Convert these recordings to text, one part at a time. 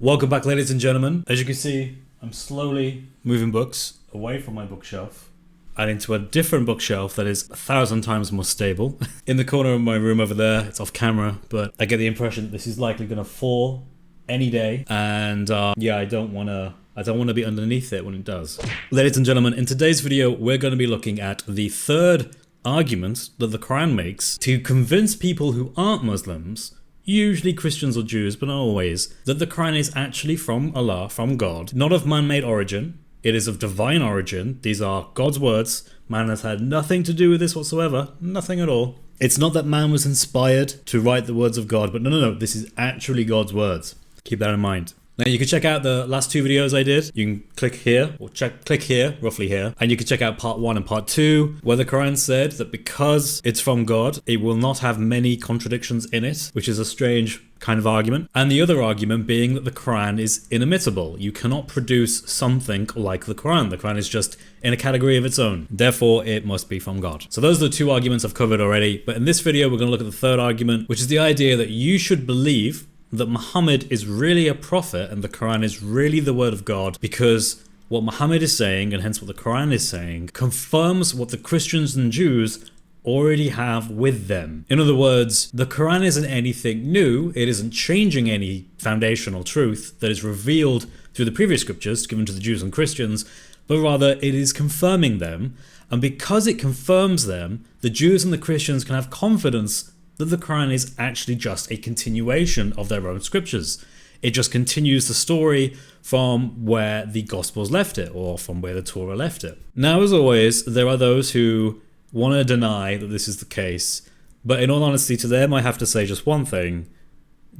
Welcome back, ladies and gentlemen. As you can see, I'm slowly moving books away from my bookshelf and into a different bookshelf that is 1,000 times more stable. In the corner of my room over there, it's off camera, but I get the impression that this is likely going to fall any day, and I don't want to be underneath it when it does. Ladies and gentlemen, in today's video, we're going to be looking at the third argument that the Quran makes to convince people who aren't Muslims, usually Christians or Jews, but not always, that the Quran is actually from Allah, from God, not of man-made origin. It is of divine origin. These are God's words. Man has had nothing to do with this whatsoever. Nothing at all. It's not that man was inspired to write the words of God, but no. This is actually God's words. Keep that in mind. Now you can check out the last two videos I did. You can click here, or click here, roughly here, and you can check out part 1 and part 2, where the Quran said that because it's from God, it will not have many contradictions in it, which is a strange kind of argument. And the other argument being that the Quran is inimitable. You cannot produce something like the Quran. The Quran is just in a category of its own. Therefore, it must be from God. So those are the two arguments I've covered already. But in this video, we're going to look at the third argument, which is the idea that you should believe that Muhammad is really a prophet and the Quran is really the word of God, because what Muhammad is saying, and hence what the Quran is saying, confirms what the Christians and Jews already have with them. In other words, the Quran isn't anything new. It isn't changing any foundational truth that is revealed through the previous scriptures given to the Jews and Christians, but rather it is confirming them. And because it confirms them, the Jews and the Christians can have confidence that the Quran is actually just a continuation of their own scriptures. It just continues the story from where the Gospels left it, or from where the Torah left it. Now, as always, there are those who want to deny that this is the case, but in all honesty, to them I have to say just one thing: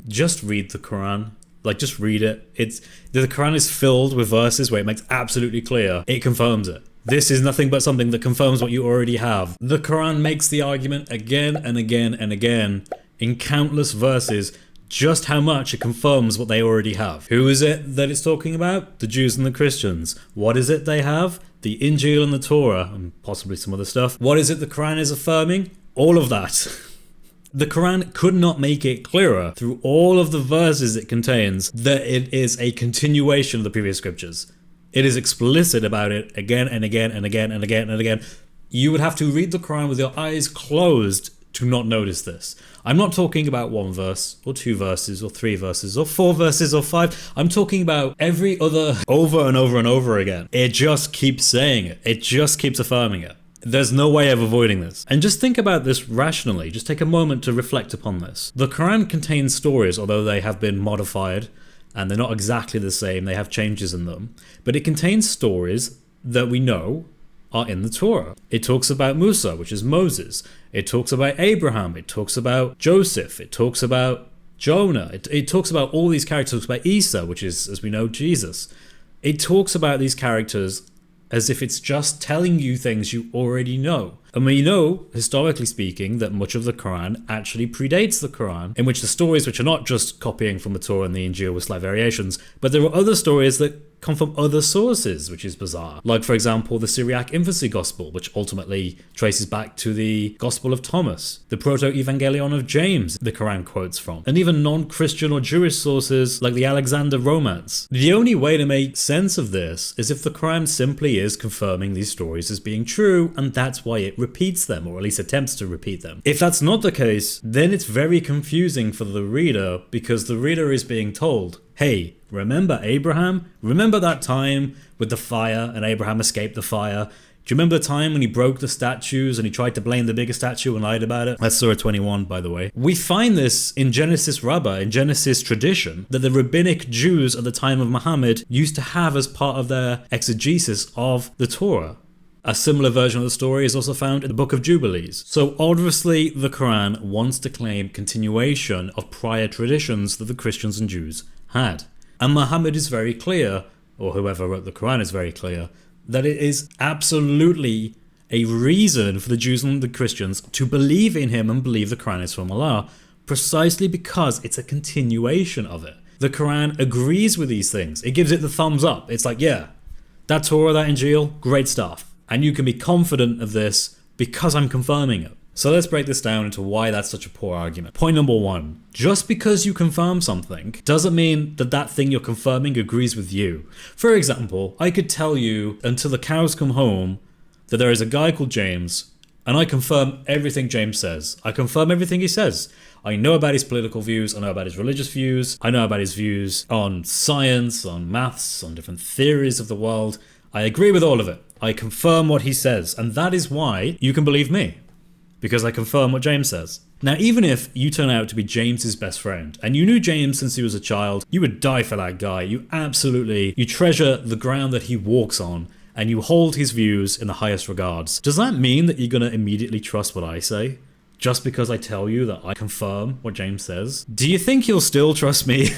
just read the Quran. Just read it. The Quran is filled with verses where it makes absolutely clear, it confirms it. This is nothing but something that confirms what you already have. The Quran makes the argument again and again and again in countless verses just how much it confirms what they already have. Who is it that it's talking about? The Jews and the Christians. What is it they have? The Injeel and the Torah, and possibly some other stuff. What is it the Quran is affirming? All of that. The Quran could not make it clearer through all of the verses it contains that it is a continuation of the previous scriptures. It is explicit about it again and again and again and again and again. You would have to read the Quran with your eyes closed to not notice this. I'm not talking about one verse or two verses or three verses or four verses or five. I'm talking about every other over and over and over again. It just keeps saying it. It just keeps affirming it. There's no way of avoiding this. And just think about this rationally. Just take a moment to reflect upon this. The Quran contains stories, although they have been modified and they're not exactly the same, they have changes in them, but it contains stories that we know are in the Torah. It talks about Musa, which is Moses. It talks about Abraham. It talks about Joseph. It talks about Jonah. It talks about all these characters. It talks about Isa, which is, as we know, Jesus. It talks about these characters as if it's just telling you things you already know. And we know, historically speaking, that much of the Quran actually predates the Quran, in which the stories, which are not just copying from the Torah and the Injeel with slight variations, but there are other stories that come from other sources, which is bizarre. Like, for example, the Syriac Infancy Gospel, which ultimately traces back to the Gospel of Thomas, the Proto-Evangelion of James the Quran quotes from, and even non-Christian or Jewish sources like the Alexander Romance. The only way to make sense of this is if the Quran simply is confirming these stories as being true, and that's why it repeats them, or at least attempts to repeat them. If that's not the case, then it's very confusing for the reader, because the reader is being told, hey, remember Abraham? Remember that time with the fire and Abraham escaped the fire? Do you remember the time when he broke the statues and he tried to blame the bigger statue and lied about it? That's Surah 21, by the way. We find this in Genesis Rabbah, in Genesis tradition, that the rabbinic Jews at the time of Muhammad used to have as part of their exegesis of the Torah. A similar version of the story is also found in the Book of Jubilees. So obviously the Quran wants to claim continuation of prior traditions that the Christians and Jews had. And Muhammad is very clear, or whoever wrote the Quran is very clear, that it is absolutely a reason for the Jews and the Christians to believe in him and believe the Quran is from Allah, precisely because it's a continuation of it. The Quran agrees with these things. It gives it the thumbs up. It's like, yeah, that Torah, that Injeel, great stuff. And you can be confident of this because I'm confirming it. So let's break this down into why that's such a poor argument. Point number one, just because you confirm something doesn't mean that that thing you're confirming agrees with you. For example, I could tell you until the cows come home that there is a guy called James, and I confirm everything James says. I confirm everything he says. I know about his political views, I know about his religious views, I know about his views on science, on maths, on different theories of the world. I agree with all of it. I confirm what he says, and that is why you can believe me, because I confirm what James says. Now, even if you turn out to be James's best friend, and you knew James since he was a child, you would die for that guy. You treasure the ground that he walks on, and you hold his views in the highest regards. Does that mean that you're going to immediately trust what I say? Just because I tell you that I confirm what James says? Do you think you'll still trust me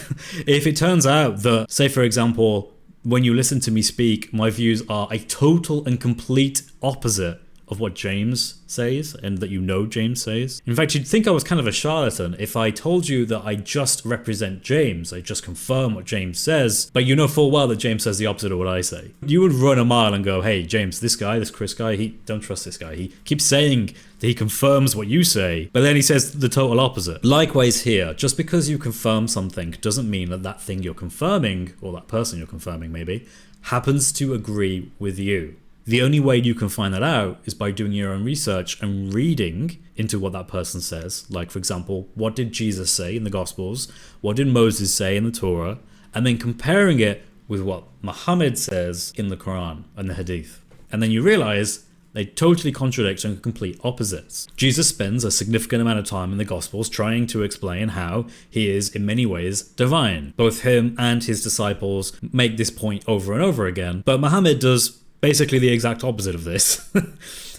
if it turns out that, say for example, when you listen to me speak, my views are a total and complete opposite of what James says, and that you know James says? In fact, you'd think I was kind of a charlatan if I told you that I just represent James, I just confirm what James says, but you know full well that James says the opposite of what I say. You would run a mile and go, hey James, this Chris guy, don't trust this guy. He keeps saying that he confirms what you say, but then he says the total opposite. Likewise here, just because you confirm something doesn't mean that that thing you're confirming, or that person you're confirming maybe, happens to agree with you. The only way you can find that out is by doing your own research and reading into what that person says. Like, for example, what did Jesus say in the Gospels? What did Moses say in the Torah? And then comparing it with what Muhammad says in the Quran and the Hadith. And then you realize they totally contradict and are complete opposites. Jesus spends a significant amount of time in the Gospels trying to explain how he is in many ways divine. Both him and his disciples make this point over and over again, but Muhammad does basically the exact opposite of this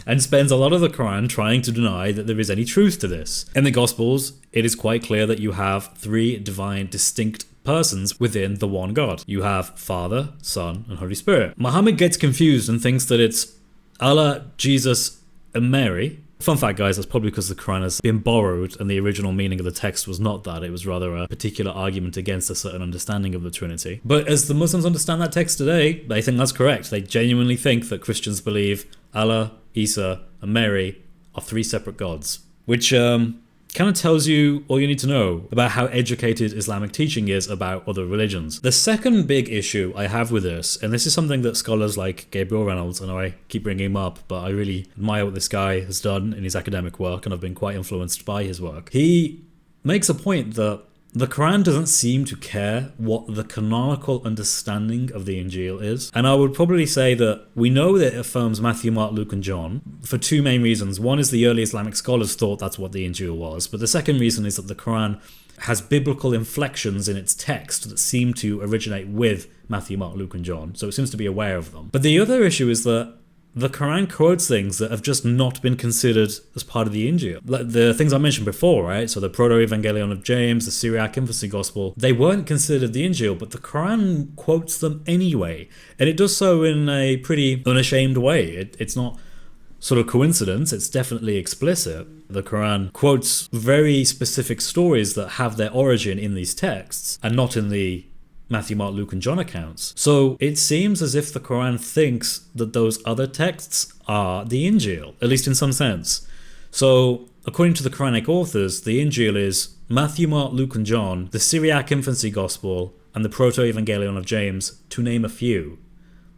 and spends a lot of the Quran trying to deny that there is any truth to this. In the Gospels, it is quite clear that you have three divine distinct persons within the one God. You have Father, Son, and Holy Spirit. Muhammad gets confused and thinks that it's Allah, Jesus, and Mary. Fun fact, guys, that's probably because the Quran has been borrowed and the original meaning of the text was not that. It was rather a particular argument against a certain understanding of the Trinity. But as the Muslims understand that text today, they think that's correct. They genuinely think that Christians believe Allah, Isa, and Mary are three separate gods, which kind of tells you all you need to know about how educated Islamic teaching is about other religions. The second big issue I have with this, and this is something that scholars like Gabriel Reynolds, I know I keep bringing him up, but I really admire what this guy has done in his academic work, and I've been quite influenced by his work. He makes a point that the Quran doesn't seem to care what the canonical understanding of the Injeel is. And I would probably say that we know that it affirms Matthew, Mark, Luke, and John for two main reasons. One is the early Islamic scholars thought that's what the Injeel was. But the second reason is that the Quran has biblical inflections in its text that seem to originate with Matthew, Mark, Luke, and John. So it seems to be aware of them. But the other issue is that the Quran quotes things that have just not been considered as part of the Injeel. Like the things I mentioned before, right? So the Proto-Evangelion of James, the Syriac Infancy Gospel, they weren't considered the Injeel, but the Quran quotes them anyway. And it does so in a pretty unashamed way. It's not sort of coincidence, it's definitely explicit. The Quran quotes very specific stories that have their origin in these texts and not in the Matthew, Mark, Luke, and John accounts. So it seems as if the Quran thinks that those other texts are the Injeel, at least in some sense. So according to the Quranic authors, the Injeel is Matthew, Mark, Luke, and John, the Syriac Infancy Gospel, and the Proto-Evangelion of James, to name a few.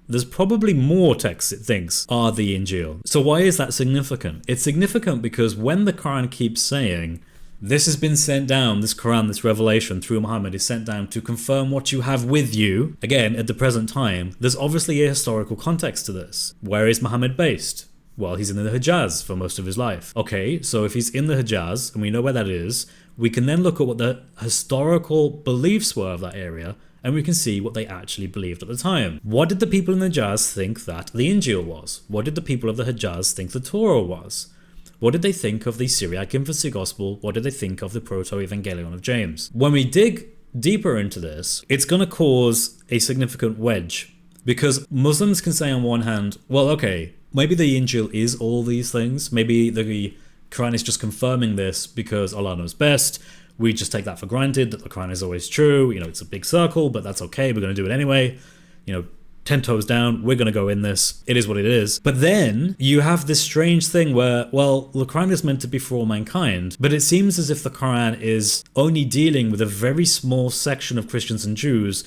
There's probably more texts it thinks are the Injeel. So why is that significant? It's significant because when the Quran keeps saying, this has been sent down, this Quran, this revelation through Muhammad is sent down to confirm what you have with you. Again, at the present time, there's obviously a historical context to this. Where is Muhammad based? Well, he's in the Hijaz for most of his life. Okay, so if he's in the Hijaz, and we know where that is, we can then look at what the historical beliefs were of that area, and we can see what they actually believed at the time. What did the people in the Hijaz think that the Injeel was? What did the people of the Hijaz think the Torah was? What did they think of the Syriac Infancy Gospel? What did they think of the Proto-Evangelion of James? When we dig deeper into this, it's going to cause a significant wedge, because Muslims can say on one hand, well, okay, maybe the Injeel is all these things. Maybe the Quran is just confirming this because Allah knows best. We just take that for granted, that the Quran is always true. You know, it's a big circle, but that's okay. We're going to do it anyway. You know, 10 toes down, we're going to go in this, it is what it is. But then you have this strange thing where, well, the Quran is meant to be for all mankind, but it seems as if the Quran is only dealing with a very small section of Christians and Jews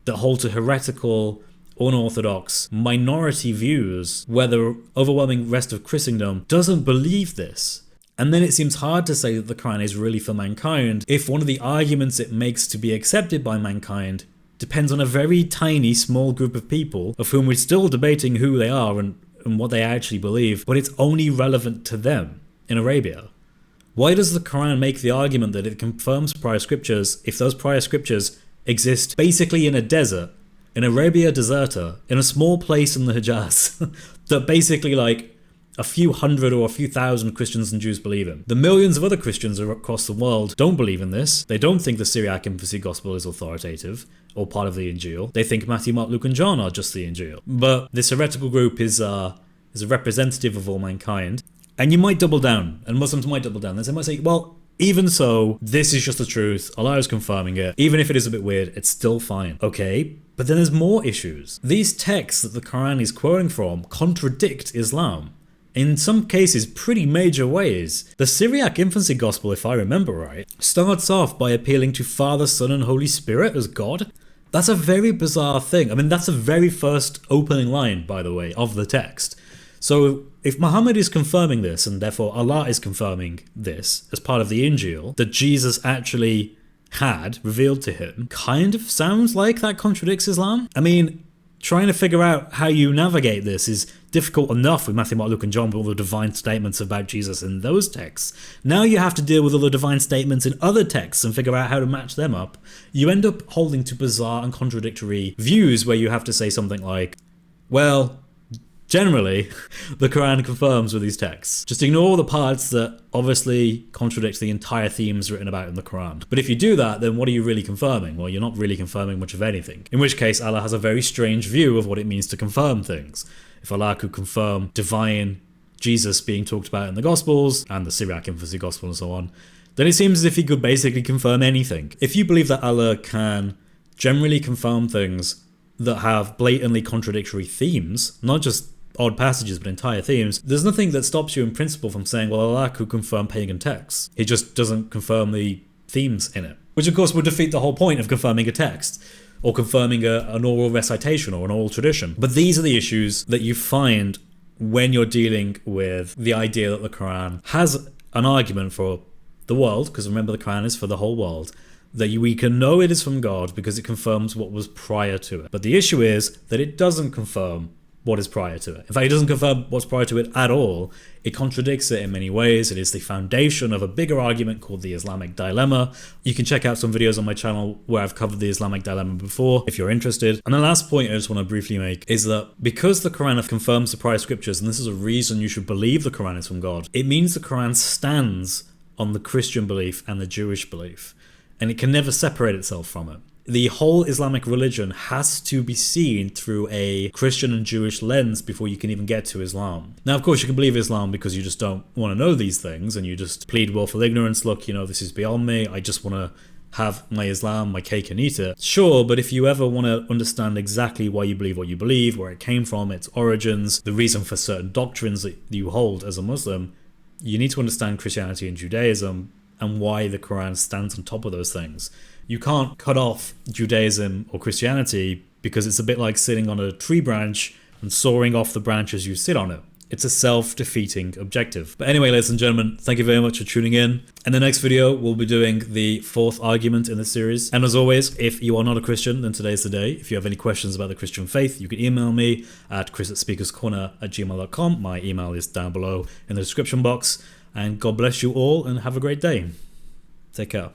that hold to heretical, unorthodox, minority views, where the overwhelming rest of Christendom doesn't believe this. And then it seems hard to say that the Quran is really for mankind if one of the arguments it makes to be accepted by mankind depends on a very tiny, small group of people, of whom we're still debating who they are and what they actually believe, but it's only relevant to them in Arabia. Why does the Quran make the argument that it confirms prior scriptures if those prior scriptures exist basically in a desert, in Arabia Deserta, in a small place in the Hijaz, that basically like a few hundred or a few thousand Christians and Jews believe in? The millions of other Christians across the world don't believe in this. They don't think the Syriac infancy gospel is authoritative or part of the Injeel. They think Matthew, Mark, Luke and John are just the Injeel. But this heretical group is a representative of all mankind. And you might double down, and Muslims might double down. They might say, well, even so, this is just the truth. Allah is confirming it. Even if it is a bit weird, it's still fine. Okay, but then there's more issues. These texts that the Quran is quoting from contradict Islam. In some cases, pretty major ways. The Syriac infancy gospel, if I remember right, starts off by appealing to Father, Son and Holy Spirit as God. That's a very bizarre thing. I mean, that's the very first opening line, by the way, of the text. So if Muhammad is confirming this, and therefore Allah is confirming this as part of the Injeel, that Jesus actually had revealed to him, kind of sounds like that contradicts Islam. I mean, trying to figure out how you navigate this is difficult enough with Matthew, Mark, Luke and John, with all the divine statements about Jesus in those texts. Now you have to deal with all the divine statements in other texts and figure out how to match them up. You end up holding to bizarre and contradictory views where you have to say something like, well, generally, the Quran confirms with these texts. Just ignore the parts that obviously contradict the entire themes written about in the Quran. But if you do that, then what are you really confirming? Well, you're not really confirming much of anything. In which case, Allah has a very strange view of what it means to confirm things. If Allah could confirm divine Jesus being talked about in the Gospels, and the Syriac infancy gospel and so on, then it seems as if he could basically confirm anything. If you believe that Allah can generally confirm things that have blatantly contradictory themes, not just odd passages but entire themes, there's nothing that stops you in principle from saying, well, Allah could confirm pagan texts. He just doesn't confirm the themes in it. Which of course would defeat the whole point of confirming a text, or confirming an oral recitation or an oral tradition. But these are the issues that you find when you're dealing with the idea that the Quran has an argument for the world, because remember the Quran is for the whole world, that we can know it is from God because it confirms what was prior to it. But the issue is that it doesn't confirm what is prior to it. In fact, it doesn't confirm what's prior to it at all. It contradicts it in many ways. It is the foundation of a bigger argument called the Islamic dilemma. You can check out some videos on my channel where I've covered the Islamic dilemma before, if you're interested. And the last point I just want to briefly make is that because the Quran confirms the prior scriptures, and this is a reason you should believe the Quran is from God, it means the Quran stands on the Christian belief and the Jewish belief, and it can never separate itself from it. The whole Islamic religion has to be seen through a Christian and Jewish lens before you can even get to Islam. Now, of course, you can believe Islam because you just don't want to know these things and you just plead willful ignorance. Look, this is beyond me. I just want to have my Islam, my cake and eat it. Sure, but if you ever want to understand exactly why you believe what you believe, where it came from, its origins, the reason for certain doctrines that you hold as a Muslim, you need to understand Christianity and Judaism and why the Quran stands on top of those things. You can't cut off Judaism or Christianity because it's a bit like sitting on a tree branch and sawing off the branch as you sit on it. It's a self-defeating objective. But anyway, ladies and gentlemen, thank you very much for tuning in. In the next video, we'll be doing the 4th argument in the series. And as always, if you are not a Christian, then today's the day. If you have any questions about the Christian faith, you can email me at chris@speakerscorner@gmail.com. My email is down below in the description box. And God bless you all and have a great day. Take care.